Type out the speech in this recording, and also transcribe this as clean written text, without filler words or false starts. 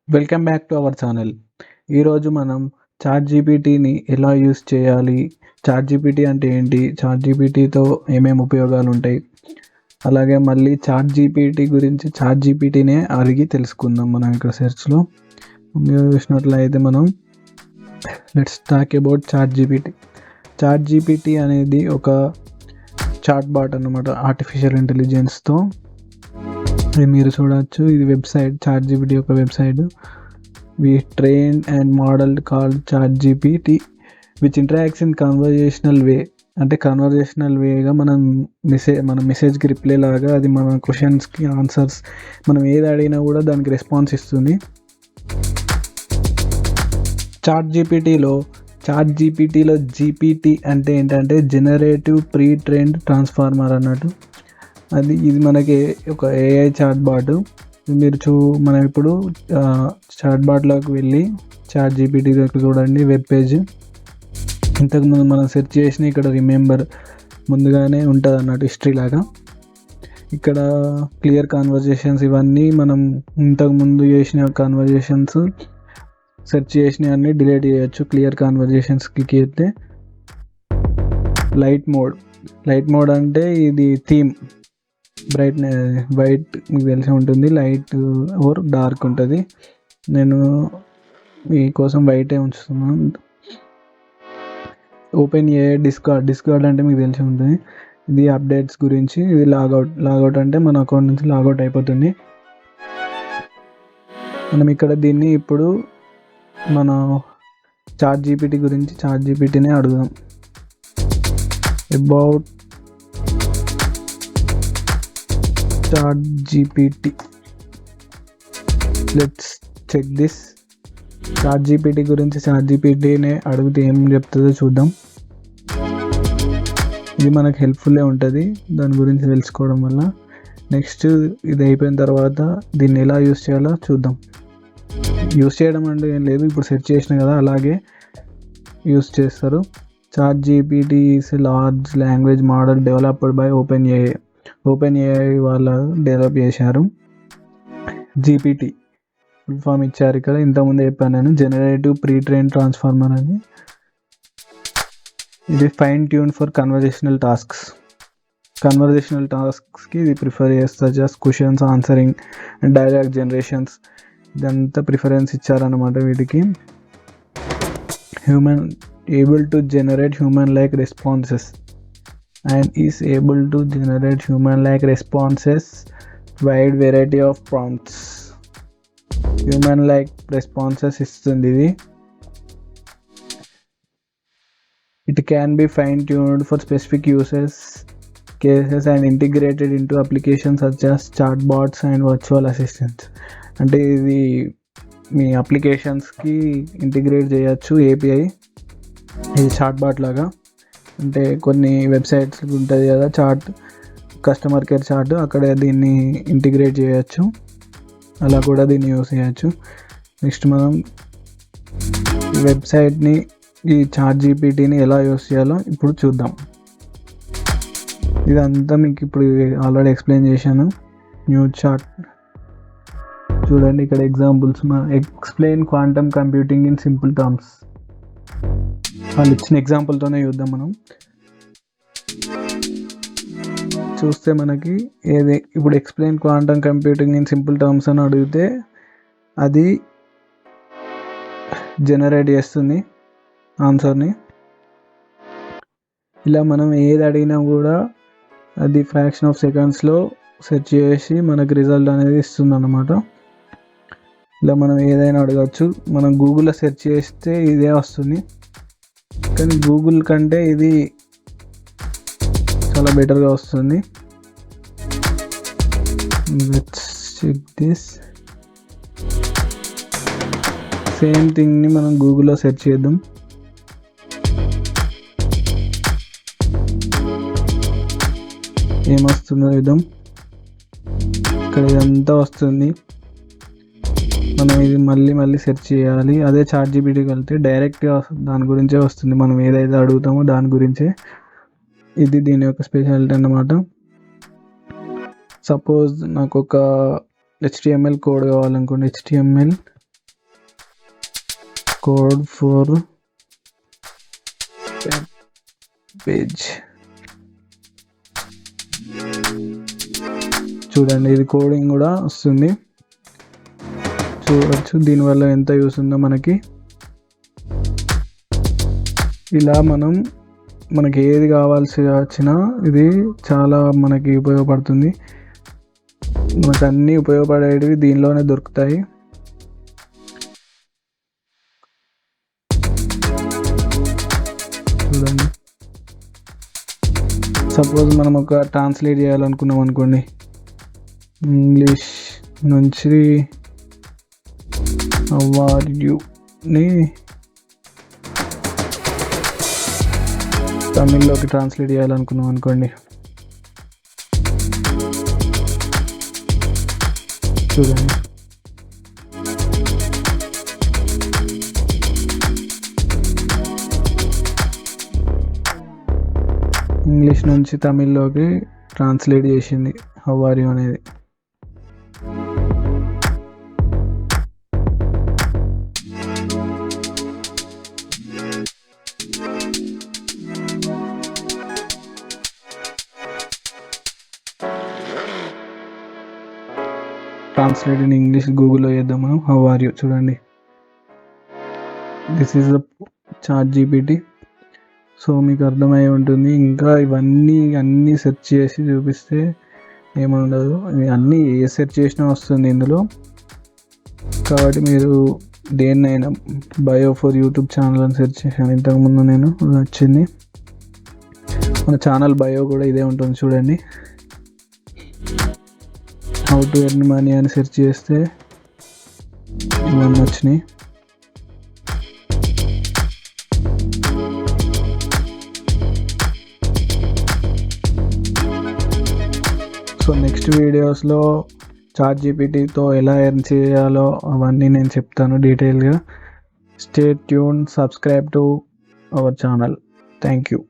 Welcome back to our channel. ఈరోజు మనం చాట్‌జీపీటీని ఎలా యూజ్ చేయాలి? చాట్‌జీపీటీ అంటే ఏంటి? చాట్‌జీపీటీతో ఏమేమి ఉపయోగాలుంటాయి? అలాగే మళ్ళీ చాట్‌జీపీటీ గురించి చాట్‌జీపీటీనే అడిగి తెలుసుకుందాం మనం ఇక్కడ సెర్చ్‌లో. ముందుగా చూసినట్లయితే మనం let's talk about ChatGPT. ChatGPT అనేది ఒక చాట్‌బాట్ అన్నమాట. ఆర్టిఫిషియల్ ఇంటెలిజెన్స్‌తో ఇది మీరు చూడొచ్చు. ఇది వెబ్సైట్, చాట్‌జీపీటీ యొక్క website. We trained and modelled called ChatGPT which interacts in conversational way. అంటే కన్వర్జేషనల్ వేగా మన మెసేజ్కి రిప్లై లాగా అది మన క్వశ్చన్స్కి ఆన్సర్స్ మనం ఏది అడిగినా కూడా దానికి రెస్పాన్స్ ఇస్తుంది. చాట్‌జీపీటీలో జీపీటీ అంటే ఏంటంటే జనరేటివ్ ప్రీ ట్రైన్డ్ ట్రాన్స్ఫార్మర్ అన్నట్టు. ఇది మనకి ఒక ఏఐ చాట్‌బాట్. మనం ఇప్పుడు చాట్‌బాట్‌లోకి వెళ్ళి చాట్‌జీపీటీలోకి చూడండి వెబ్ పేజ్. ఇంతకుముందు మనం సెర్చ్ చేసిన ఇక్కడ రిమెంబర్ ముందుగానే ఉంటుంది అన్నట్టు హిస్టరీ లాగా. ఇక్కడ క్లియర్ కాన్వర్జేషన్స్ ఇవన్నీ మనం ఇంతకుముందు చేసిన కాన్వర్జేషన్స్ సెర్చ్ చేసినవన్నీ డిలీట్ చేయొచ్చు. క్లియర్ కాన్వర్జేషన్స్ క్లిక్ చేస్తే లైట్ మోడ్ అంటే ఇది థీమ్ వైట్ మీకు తెలిసి ఉంటుంది. లైట్ ఓర్ డార్క్ ఉంటుంది. నేను మీకోసం వైటే ఉంచుతున్నాను. ఓపెన్ఏఐ డిస్కార్డ్ అంటే మీకు తెలిసి ఉంటుంది. ఇది అప్డేట్స్ గురించి. ఇది లాగౌట్ అంటే మన అకౌంట్ నుంచి లాగౌట్ అయిపోతుంది. మనం ఇక్కడ దీన్ని ఇప్పుడు మన చాట్‌జీపీటీ గురించి చాట్‌జీపీటీనే అడుగుదాం. About ChatGPT. Let's check this. ChatGPT గురించి చాట్‌జీపీటీనే అడిగితే ఏం చెప్తుందో చూద్దాం. ఇది మనకు హెల్ప్ఫుల్లే ఉంటుంది దాని గురించి తెలుసుకోవడం వల్ల. నెక్స్ట్ ఇది అయిపోయిన తర్వాత దీన్ని ఎలా యూస్ చేయాలో చూద్దాం. యూస్ చేయడం అంటే ఏం లేదు, ఇప్పుడు సెర్చ్ చేసిన కదా అలాగే యూస్ చేస్తారు. ChatGPT is a large language model developed by OpenAI వాళ్ళు డెవలప్ చేశారు. జీపీటీ ఫుల్ ఫామ్ ఇచ్చారు ఇక్కడ. ఇంతకుముందు చెప్పాను నేను, జనరేటివ్ ప్రీ ట్రైన్ ట్రాన్స్ఫార్మర్ అని. ఇది ఫైన్ ట్యూన్ ఫర్ కన్వర్జేషనల్ టాస్క్స్కి ఇది ప్రిఫర్ చేస్తారు. Just questions answering and dialogue generations ఇదంతా ప్రిఫరెన్స్ ఇచ్చారన్నమాట వీటికి. Able to generate human like responses wide variety of prompts. Human like responses ఇస్తుంది ఇది. It can be fine tuned for specific cases and integrated into applications such as chat bots and virtual assistants. అంటే ఇది మీ అప్లికేషన్స్కి integrate చేయొచ్చు. API ఇది chat bot లాగా. అంటే కొన్ని వెబ్సైట్స్ ఉంటుంది కదా కస్టమర్ కేర్ చాట్, అక్కడ దీన్ని ఇంటిగ్రేట్ చేయొచ్చు. అలా కూడా దీన్ని యూస్ చేయొచ్చు. నెక్స్ట్ మనం వెబ్సైట్ని ఈ చాట్‌జీపీటీని ఎలా యూస్ చేయాలో ఇప్పుడు చూద్దాం. ఇదంతా మీకు ఇప్పుడు ఆల్రెడీ ఎక్స్ప్లెయిన్ చేశాను. న్యూ చాట్ చూడండి ఇక్కడ examples. Explain quantum computing in simple terms. వాళ్ళు ఇచ్చిన ఎగ్జాంపుల్తోనే చూద్దాం మనం. చూస్తే మనకి ఇప్పుడు explain quantum computing in simple terms అని అడిగితే అది జనరేట్ చేస్తుంది ఆన్సర్ని. ఇలా మనం ఏది అడిగినా కూడా అది ఫ్రాక్షన్ ఆఫ్ సెకండ్స్లో సెర్చ్ చేసి మనకి రిజల్ట్ అనేది ఇస్తుంది అన్నమాట. ఇలా మనం ఏదైనా అడగచ్చు. మనం గూగుల్లో సెర్చ్ చేస్తే ఇదే వస్తుంది, కానీ గూగుల్ కంటే ఇది చాలా బెటర్గా వస్తుంది. Let's check this. సేమ్ థింగ్ని మనం గూగుల్లో సెర్చ్ చేద్దాం. ఏమొస్తుందో చూద్దాం. ఇక్కడ ఇదంతా వస్తుంది. మనం ఇది మళ్ళీ సెర్చ్ చేయాలి. అదే చాట్‌జీపీటీకి వెళ్తే డైరెక్ట్గా దాని గురించే వస్తుంది. మనం ఏదైతే అడుగుతామో దాని గురించే. ఇది దీని యొక్క స్పెషాలిటీ అన్నమాట. సపోజ్ నాకు ఒక HTML కోడ్ కావాలనుకోండి. HTML code for page. చూడండి, ఇది కోడింగ్ కూడా వస్తుంది, చూడవచ్చు. దీనివల్ల ఎంత యూస్ ఉందో మనకి. ఇలా మనకి ఏది కావాల్సి వచ్చినా ఇది చాలా మనకి ఉపయోగపడుతుంది. మనకు అన్నీ ఉపయోగపడేవి దీనిలోనే దొరుకుతాయి. చూడండి, సపోజ్ మనం ఒక ట్రాన్స్లేట్ చేయాలనుకున్నాం అనుకోండి, ఇంగ్లీష్ నుంచి హౌ ఆర్ యూని తమిళ్లోకి ట్రాన్స్లేట్ చేయాలనుకున్నాం అనుకోండి. చూడండి, ఇంగ్లీష్ నుంచి తమిళ్లోకి ట్రాన్స్లేట్ చేసింది హౌ ఆర్ యూ అనేది. ట్రాన్స్లేట్ ఇన్ ఇంగ్లీష్ గూగుల్లో చేద్దాం మనం, హౌ ఆర్ యూ. చూడండి, this is the ChatGPT. So మీకు అర్థమై ఉంటుంది. ఇంకా అన్నీ సెర్చ్ చేసి చూపిస్తే ఏముండదు, అన్నీ ఏ సెర్చ్ చేసినా వస్తుంది ఇందులో. కాబట్టి మీరు దేన్నైనా బయో ఫర్ యూట్యూబ్ ఛానల్ అని సెర్చ్ చేశాను ఇంతకుముందు నేను, వచ్చింది. మన ఛానల్ బయో కూడా ఇదే ఉంటుంది చూడండి. హౌ టు ఎర్న్ మనీ అని సెర్చ్ చేస్తే ఇవన్నీ వచ్చినాయి. సో నెక్స్ట్ వీడియోస్లో ChatGPTతో ఎలా ఎర్న్ చేయాలో అవన్నీ నేను చెప్తాను డీటెయిల్గా. Stay tune, subscribe to our channel. Thank you.